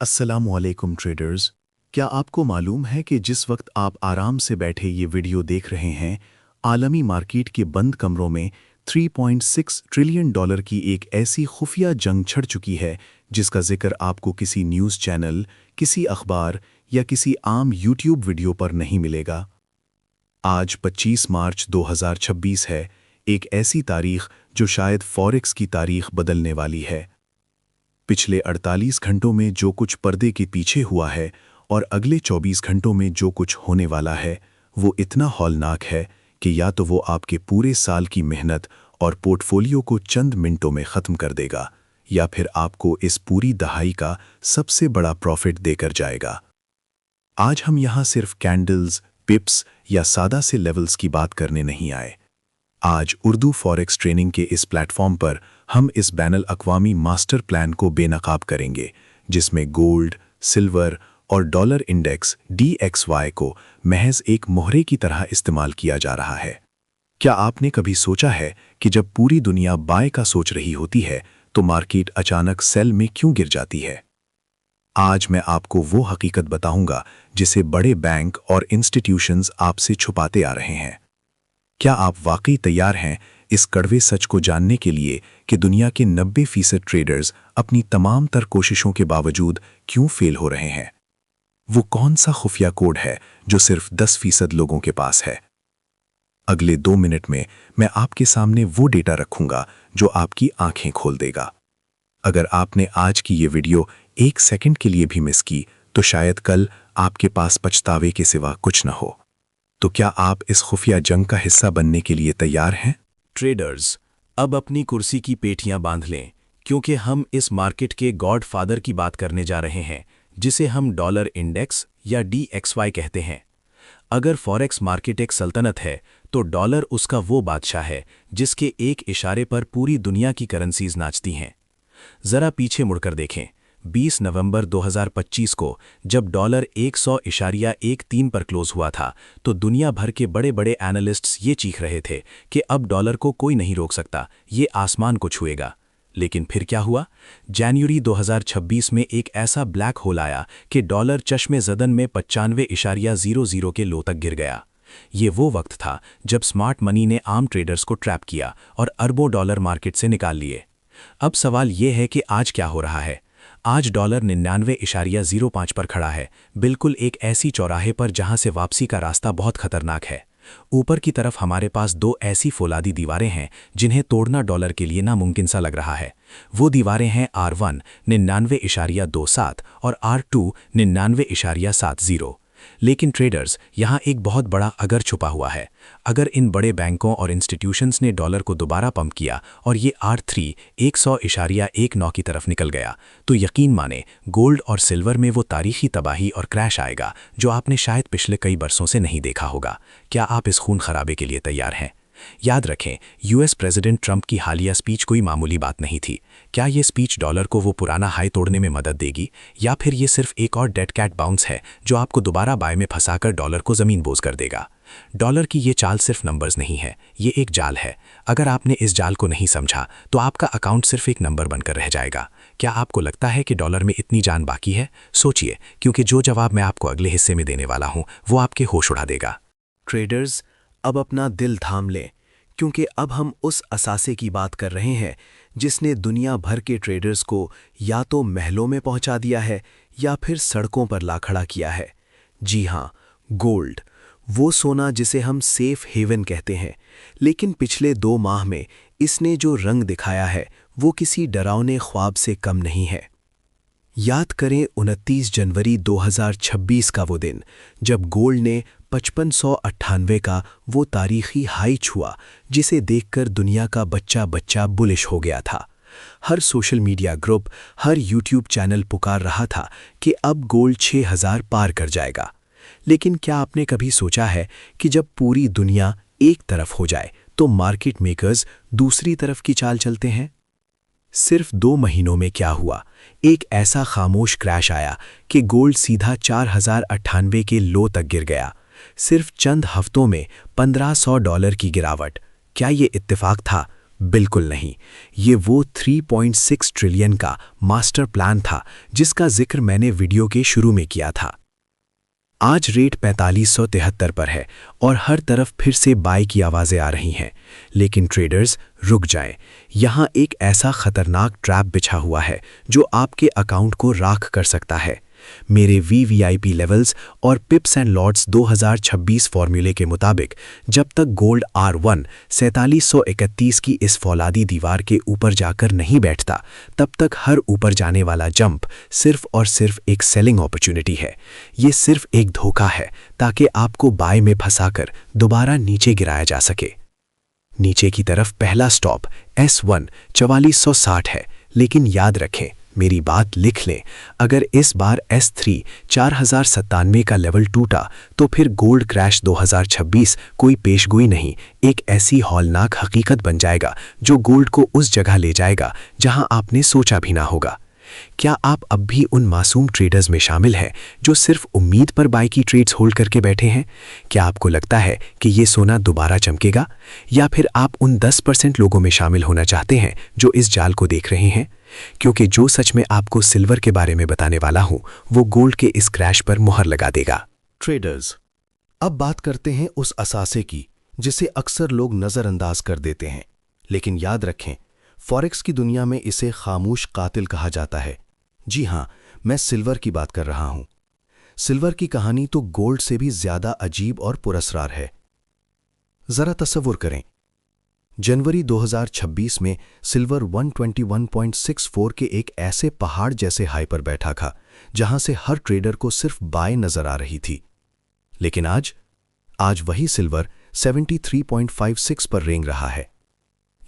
अस्सलामुअलैकुम ट्रेडर्स। क्या आपको मालूम है कि जिस वक्त आप आराम से बैठे ये वीडियो देख रहे हैं, आलमी मार्केट के बंद कमरों में 3.6 ट्रिलियन डॉलर की एक ऐसी खुफिया जंग छिड़ चुकी है जिसका जिक्र आपको किसी न्यूज़ चैनल, किसी अखबार या किसी आम यूट्यूब वीडियो पर नहीं मिलेगा। आज 25 मार्च 2026 है, एक ऐसी तारीख जो शायद फॉरेक्स की तारीख बदलने वाली है। पिछले 48 घंटों में जो कुछ पर्दे के पीछे हुआ है और अगले 24 घंटों में जो कुछ होने वाला है, वो इतना हौलनाक है कि या तो वो आपके पूरे साल की मेहनत और पोर्टफोलियो को चंद मिनटों में ख़त्म कर देगा, या फिर आपको इस पूरी दहाई का सबसे बड़ा प्रॉफिट देकर जाएगा। आज हम यहाँ सिर्फ कैंडल्स, पिप्स या सादा से लेवल्स की बात करने नहीं आए। आज उर्दू फॉरेक्स ट्रेनिंग के इस प्लेटफॉर्म पर हम इस बैनुल अक़वामी मास्टर प्लान को बेनकाब करेंगे, जिसमें गोल्ड, सिल्वर और डॉलर इंडेक्स DXY को महज एक मोहरे की तरह इस्तेमाल किया जा रहा है। क्या आपने कभी सोचा है कि जब पूरी दुनिया बाय का सोच रही होती है तो मार्केट अचानक सेल में क्यों गिर जाती है? आज मैं आपको वो हकीकत बताऊंगा जिसे बड़े बैंक और इंस्टीट्यूशंस आपसे छुपाते आ रहे हैं। क्या आप वाकई तैयार हैं इस कड़वे सच को जानने के लिए कि दुनिया के 90% ट्रेडर्स अपनी तमाम तर कोशिशों के बावजूद क्यों फेल हो रहे हैं? वो कौन सा खुफिया कोड है जो सिर्फ 10% लोगों के पास है? अगले 2 मिनट में मैं आपके सामने वो डेटा रखूंगा जो आपकी आंखें खोल देगा। अगर आपने आज की ये वीडियो 1 सेकंड के लिए भी मिस की तो शायद कल आपके पास पछतावे के सिवा कुछ न हो। तो क्या आप इस खुफिया जंग का हिस्सा बनने के लिए तैयार हैं? ट्रेडर्स, अब अपनी कुर्सी की पेटियां बांध लें, क्योंकि हम इस मार्केट के गॉड फादर की बात करने जा रहे हैं, जिसे हम डॉलर इंडेक्स या DXY कहते हैं। अगर फॉरेक्स मार्केट एक सल्तनत है तो डॉलर उसका वो बादशाह है जिसके एक इशारे पर पूरी दुनिया की करेंसीज नाचती हैं। जरा पीछे मुड़कर देखें, 20 नवंबर 2025 को जब डॉलर 100.13 पर क्लोज हुआ था तो दुनिया भर के बड़े बड़े एनालिस्ट्स ये चीख रहे थे कि अब डॉलर को कोई नहीं रोक सकता, ये आसमान को छुएगा। लेकिन फिर क्या हुआ? जनवरी 2026 में एक ऐसा ब्लैक होल आया कि डॉलर चश्मे ज़दन में 95.00 के लो तक गिर गया। ये वो वक्त था जब स्मार्ट मनी ने आम ट्रेडर्स को ट्रैप किया और अरबों डॉलर मार्केट से निकाल लिए। अब सवाल ये है कि आज क्या हो रहा है? आज डॉलर 99.05 पर खड़ा है, बिल्कुल एक ऐसी चौराहे पर जहां से वापसी का रास्ता बहुत खतरनाक है। ऊपर की तरफ हमारे पास 2 ऐसी फौलादी दीवारें हैं जिन्हें तोड़ना डॉलर के लिए नामुमकिन सा लग रहा है। वो दीवारें हैं R1 99.27 और R2 99.70। लेकिन ट्रेडर्स, यहाँ एक बहुत बड़ा अगर छुपा हुआ है। अगर इन बड़े बैंकों और इंस्टीट्यूशंस ने डॉलर को दोबारा पंप किया और ये R3 100.19 की तरफ निकल गया तो यकीन माने गोल्ड और सिल्वर में वो तारीखी तबाही और क्रैश आएगा जो आपने शायद पिछले कई बरसों से नहीं देखा होगा। क्या आप इस खून खराबे के लिए तैयार हैं? याद रखें, US प्रेसिडेंट ट्रंप की हालिया स्पीच कोई मामूली बात नहीं थी। क्या ये स्पीच डॉलर को वो पुराना हाई तोड़ने में मदद देगी, या फिर ये सिर्फ एक और डेड कैट बाउंस है जो आपको दोबारा बाय में फंसाकर डॉलर को ज़मीन बोझ कर देगा? डॉलर की ये चाल सिर्फ नंबर्स नहीं है, ये एक जाल है। अगर आपने इस जाल को नहीं समझा तो आपका अकाउंट सिर्फ एक नंबर बनकर रह जाएगा। क्या आपको लगता है कि डॉलर में इतनी जान बाकी है? सोचिए, क्योंकि जो जवाब मैं आपको अगले हिस्से में देने वाला हूँ वो आपके होश उड़ा देगा। ट्रेडर्स, अब अपना दिल थाम लें, क्योंकि अब हम उस असासे की बात कर रहे हैं जिसने दुनिया भर के ट्रेडर्स को या तो महलों में पहुंचा दिया है या फिर सड़कों पर ला खड़ा किया है। जी हाँ, गोल्ड, वो सोना जिसे हम सेफ हेवन कहते हैं। लेकिन पिछले 2 माह में इसने जो रंग दिखाया है वो किसी डरावने ख्वाब से कम नहीं है। याद करें 29 जनवरी 2026 का वो दिन जब गोल्ड ने 5598 का वो तारीखी हाई छुआ जिसे देखकर दुनिया का बच्चा बच्चा बुलिश हो गया था। हर सोशल मीडिया ग्रुप, हर यूट्यूब चैनल पुकार रहा था कि अब गोल्ड 6000 पार कर जाएगा। लेकिन क्या आपने कभी सोचा है कि जब पूरी दुनिया एक तरफ हो जाए तो मार्केट मेकर्स दूसरी तरफ की चाल चलते हैं? सिर्फ 2 महीनों में क्या हुआ? एक ऐसा खामोश क्रैश आया कि गोल्ड सीधा 4098 के लो तक गिर गया। सिर्फ चंद हफ्तों में $1500 की गिरावट। क्या ये इत्तेफाक था? बिल्कुल नहीं, ये वो 3.6 ट्रिलियन का मास्टर प्लान था जिसका जिक्र मैंने वीडियो के शुरू में किया था। आज रेट 4573 पर है और हर तरफ फिर से बाय की आवाज़ें आ रही हैं। लेकिन ट्रेडर्स रुक जाएं, यहाँ एक ऐसा खतरनाक ट्रैप बिछा हुआ है जो आपके अकाउंट को राख कर सकता है। मेरे VVIP लेवल्स और पिप्स एंड लॉट्स 2026 फॉर्मूले के मुताबिक जब तक गोल्ड R1 4731 की इस फौलादी दीवार के ऊपर जाकर नहीं बैठता, तब तक हर ऊपर जाने वाला जंप सिर्फ और सिर्फ एक सेलिंग अपॉर्चुनिटी है। ये सिर्फ एक धोखा है ताकि आपको बाय में फंसाकर दोबारा नीचे गिराया जा सके। नीचे की तरफ पहला स्टॉप S1 4460 है, लेकिन याद रखें, मेरी बात लिख लें, अगर इस बार S3 4097 का लेवल टूटा तो फिर गोल्ड क्रैश 2026 कोई पेशगोई नहीं, एक ऐसी हौलनाक हकीकत बन जाएगा जो गोल्ड को उस जगह ले जाएगा जहां आपने सोचा भी ना होगा। क्या आप अब भी उन मासूम ट्रेडर्स में शामिल हैं जो सिर्फ उम्मीद पर बाय की ट्रेड्स होल्ड करके बैठे हैं? क्या आपको लगता है कि ये सोना दोबारा चमकेगा, या फिर आप उन 10% लोगों में शामिल होना चाहते हैं जो इस जाल को देख रहे हैं? क्योंकि जो सच में आपको सिल्वर के बारे में बताने वाला हूं वो गोल्ड के इस क्रैश पर मुहर लगा देगा। ट्रेडर्स, अब बात करते हैं उस असासे की जिसे अक्सर लोग नजरअंदाज कर देते हैं, लेकिन याद रखें, फॉरेक्स की दुनिया में इसे खामोश कातिल कहा जाता है। जी हां, मैं सिल्वर की बात कर रहा हूं। सिल्वर की कहानी तो गोल्ड से भी ज्यादा अजीब और पुरस्कार है। जरा तसव्वुर करें, जनवरी 2026 में सिल्वर 121.64 के एक ऐसे पहाड़ जैसे हाई पर बैठा था जहां से हर ट्रेडर को सिर्फ बाय नजर आ रही थी। लेकिन आज वही सिल्वर 73.56 पर रेंग रहा है।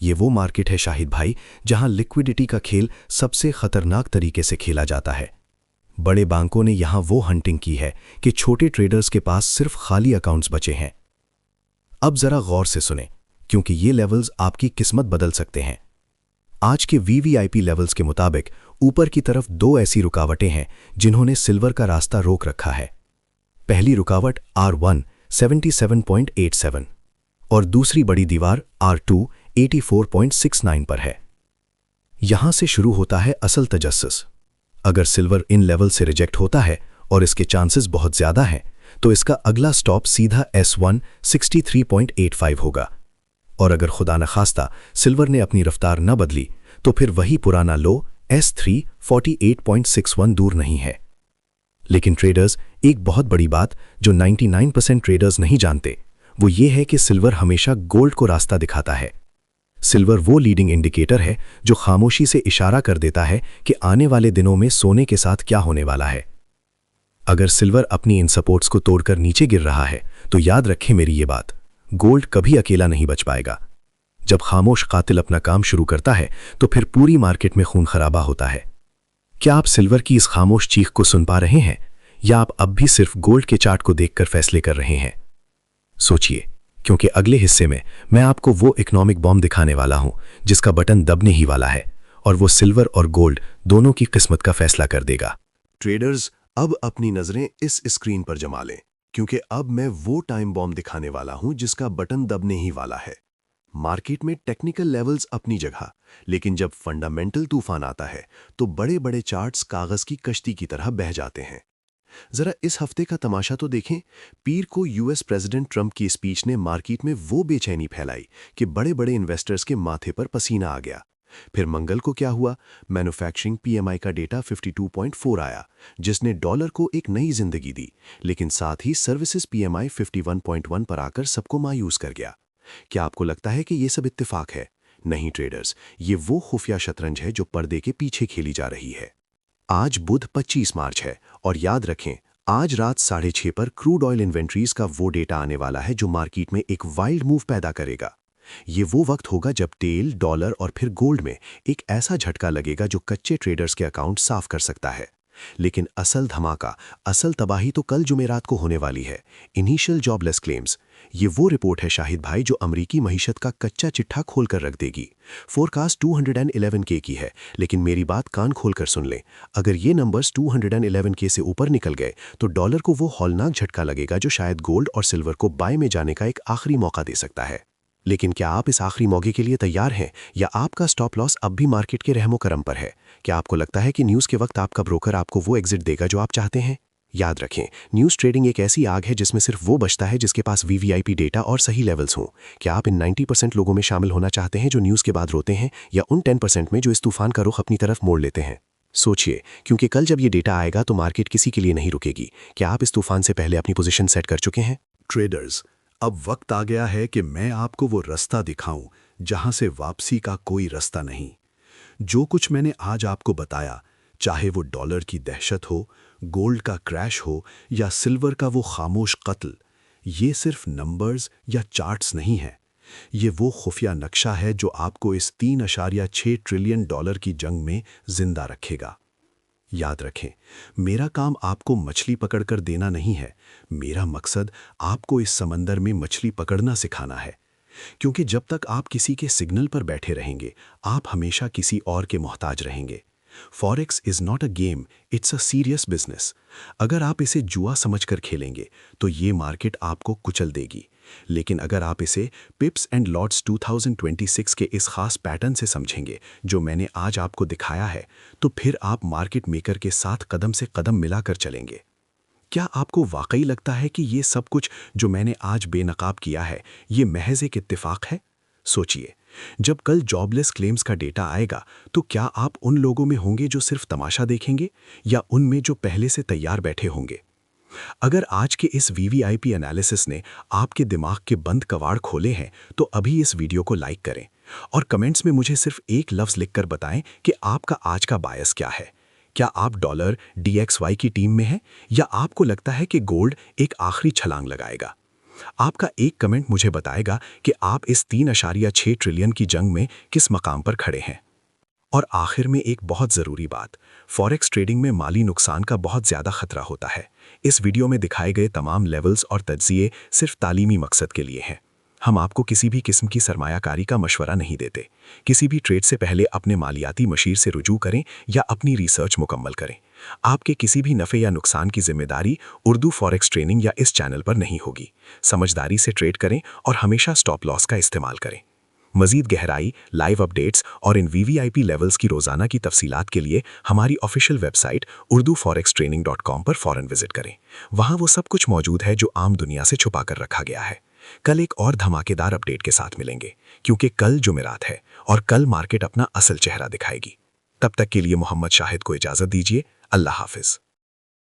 ये वो मार्केट है शाहिद भाई जहां लिक्विडिटी का खेल सबसे खतरनाक तरीके से खेला जाता है। बड़े बैंकों ने यहां वो हंटिंग की है कि छोटे ट्रेडर्स के पास सिर्फ खाली अकाउंट्स बचे हैं। अब जरा गौर से सुने, क्योंकि ये लेवल्स आपकी किस्मत बदल सकते हैं। आज के VVIP लेवल्स के मुताबिक ऊपर की तरफ दो ऐसी रुकावटें हैं जिन्होंने सिल्वर का रास्ता रोक रखा है। पहली रुकावट R1 77.87 और दूसरी बड़ी दीवार R2 84.69 पर है। यहां से शुरू होता है असल तजस्सुस। अगर सिल्वर इन लेवल से रिजेक्ट होता है, और इसके चांसेस बहुत ज्यादा हैं, तो इसका अगला स्टॉप सीधा S1 63.85 होगा। और अगर खुदा न खास्ता सिल्वर ने अपनी रफ्तार न बदली, तो फिर वही पुराना लो S3 48.61 दूर नहीं है। लेकिन ट्रेडर्स, एक बहुत बड़ी बात जो 99% ट्रेडर्स नहीं जानते, वो ये है कि सिल्वर हमेशा गोल्ड को रास्ता दिखाता है। सिल्वर वो लीडिंग इंडिकेटर है जो खामोशी से इशारा कर देता है कि आने वाले दिनों में सोने के साथ क्या होने वाला है। अगर सिल्वर अपनी इन सपोर्ट्स को तोड़कर नीचे गिर रहा है, तो याद रखें मेरी ये बात, गोल्ड कभी अकेला नहीं बच पाएगा। जब खामोश कातिल अपना काम शुरू करता है, तो फिर पूरी मार्केट में खून खराबा होता है। क्या आप सिल्वर की इस खामोश चीख को सुन पा रहे हैं, या आप अब भी सिर्फ गोल्ड के चार्ट को देखकर फैसले कर रहे हैं? सोचिए, क्योंकि अगले हिस्से में मैं आपको वो इकोनॉमिक बॉम्ब दिखाने वाला हूं जिसका बटन दबने ही वाला है, और वो सिल्वर और गोल्ड दोनों की किस्मत का फैसला कर देगा। ट्रेडर्स, अब अपनी नजरें इस स्क्रीन पर जमा लें, क्योंकि अब मैं वो टाइम बॉम्ब दिखाने वाला हूं जिसका बटन दबने ही वाला है। मार्केट में टेक्निकल लेवल्स अपनी जगह, लेकिन जब फंडामेंटल तूफान आता है तो बड़े बड़े चार्ट्स कागज की कश्ती की तरह बह जाते हैं। जरा इस हफ्ते का तमाशा तो देखें। पीर को US प्रेसिडेंट ट्रंप की स्पीच ने मार्केट में वो बेचैनी फैलाई कि बड़े बड़े इन्वेस्टर्स के माथे पर पसीना आ गया। फिर मंगल को क्या हुआ? मैन्युफैक्चरिंग PMI का डेटा 52.4 आया, जिसने डॉलर को एक नई जिंदगी दी, लेकिन साथ ही सर्विसेज PMI 51.1 पर आकर सबको मायूस कर गया। क्या आपको लगता है कि ये सब इत्तेफाक है? नहीं ट्रेडर्स, ये वो खुफिया शतरंज है जो पर्दे के पीछे खेली जा रही है। आज बुध 25 मार्च है, और याद रखें, आज रात 6:30 पर क्रूड ऑयल इन्वेंट्रीज का वो डेटा आने वाला है जो मार्केट में एक वाइल्ड मूव पैदा करेगा। ये वो वक्त होगा जब तेल, डॉलर और फिर गोल्ड में एक ऐसा झटका लगेगा जो कच्चे ट्रेडर्स के अकाउंट साफ कर सकता है। लेकिन असल धमाका, असल तबाही तो कल जुमेरात को होने वाली है। इनिशियल जॉबलेस क्लेम्स, ये वो रिपोर्ट है शाहिद भाई जो अमरीकी मईशत का कच्चा चिट्ठा खोलकर रख देगी। फोरकास्ट 211K की है, लेकिन मेरी बात कान खोलकर सुन लें। अगर ये नंबर्स 211K से ऊपर निकल गए तो डॉलर को वो हौलनाक झटका लगेगा जो शायद गोल्ड और सिल्वर को बाय में जाने का एक आखिरी मौका दे सकता है। लेकिन क्या आप इस आखिरी मौके के लिए तैयार हैं, या आपका स्टॉप लॉस अब भी मार्केट के रहमो करम पर है? क्या आपको लगता है कि न्यूज़ के वक्त आपका ब्रोकर आपको वो एग्जिट देगा जो आप चाहते हैं? याद रखें, न्यूज़ ट्रेडिंग एक ऐसी आग है जिसमें सिर्फ वो बचता है जिसके पास वीवीआईपी डेटा और सही लेवल्स हों। क्या आप इन 90% लोगों में शामिल होना चाहते हैं जो न्यूज़ के बाद रोते हैं, या उन 10% में जो इस तूफान का रुख अपनी तरफ मोड़ लेते हैं? सोचिए, क्योंकि कल जब ये डेटा आएगा तो मार्केट किसी के लिए नहीं रुकेगी। क्या आप इस तूफान से पहले अपनी पोजीशन सेट कर चुके हैं? ट्रेडर्स, अब वक्त आ गया है कि मैं आपको वो रास्ता दिखाऊं जहां से वापसी का कोई रास्ता नहीं। जो कुछ मैंने आज आपको बताया, चाहे वो डॉलर की दहशत हो, गोल्ड का क्रैश हो या सिल्वर का वो खामोश कत्ल, ये सिर्फ नंबर्स या चार्ट्स नहीं है। ये वो खुफिया नक्शा है जो आपको इस 3.6 ट्रिलियन डॉलर की जंग में जिंदा रखेगा। याद रखें, मेरा काम आपको मछली पकड़कर देना नहीं है। मेरा मकसद आपको इस समंदर में मछली पकड़ना सिखाना है। क्योंकि जब तक आप किसी के सिग्नल पर बैठे रहेंगे, आप हमेशा किसी और के मोहताज रहेंगे। Forex is not a game, it's a serious business. अगर आप इसे जुआ समझकर खेलेंगे तो ये मार्केट आपको कुचल देगी। लेकिन अगर आप इसे पिप्स एंड लॉट्स 2026 के इस खास पैटर्न से समझेंगे जो मैंने आज आपको दिखाया है, तो फिर आप मार्केट मेकर के साथ कदम से कदम मिलाकर चलेंगे। क्या आपको वाकई लगता है कि ये सब कुछ जो मैंने आज बेनकाब किया है, ये महज एक इत्तेफाक है? सोचिए, जब कल जॉबलेस क्लेम्स का डेटा आएगा तो क्या आप उन लोगों में होंगे जो सिर्फ तमाशा देखेंगे, या उनमें जो पहले से तैयार बैठे होंगे? अगर आज के इस वीवीआईपी एनालिसिस ने आपके दिमाग के बंद कवाड़ खोले हैं, तो अभी इस वीडियो को लाइक करें और कमेंट्स में मुझे सिर्फ एक लफ्ज़ लिखकर बताएं कि आपका आज का बायस क्या है। क्या आप डॉलर DXY की टीम में हैं, या आपको लगता है कि गोल्ड एक आखिरी छलांग लगाएगा? आपका एक कमेंट मुझे बताएगा कि आप इस 3.6 ट्रिलियन की जंग में किस मकाम पर खड़े हैं। और आखिर में एक बहुत ज़रूरी बात, फॉरेक्स ट्रेडिंग में माली नुकसान का बहुत ज़्यादा खतरा होता है। इस वीडियो में दिखाए गए तमाम लेवल्स और तज्जिए सिर्फ तालीमी मकसद के लिए हैं। हम आपको किसी भी किस्म की सरमायाकारी का मशवरा नहीं देते। किसी भी ट्रेड से पहले अपने मालियाती मशीर से रुजू करें या अपनी रिसर्च मुकम्मल करें। आपके किसी भी नफ़े या नुकसान की जिम्मेदारी उर्दू फॉरेक्स ट्रेनिंग या इस चैनल पर नहीं होगी। समझदारी से ट्रेड करें और हमेशा स्टॉप लॉस का इस्तेमाल करें। मज़ीद गहराई, लाइव अपडेट्स और इन वीवीआईपी लेवल्स की रोज़ाना की तफसीलात के लिए हमारी ऑफिशियल वेबसाइट urduforextraining.com पर फ़ौरन विजिट करें। वहाँ वो सब कुछ मौजूद है जो आम दुनिया से छुपा कर रखा गया है। कल एक और धमाकेदार अपडेट के साथ मिलेंगे, क्योंकि कल जुमेरात है और कल मार्केट अपना असल चेहरा दिखाएगी। तब तक के लिए मोहम्मद शाहिद को इजाज़त दीजिए। अल्लाह हाफिज़।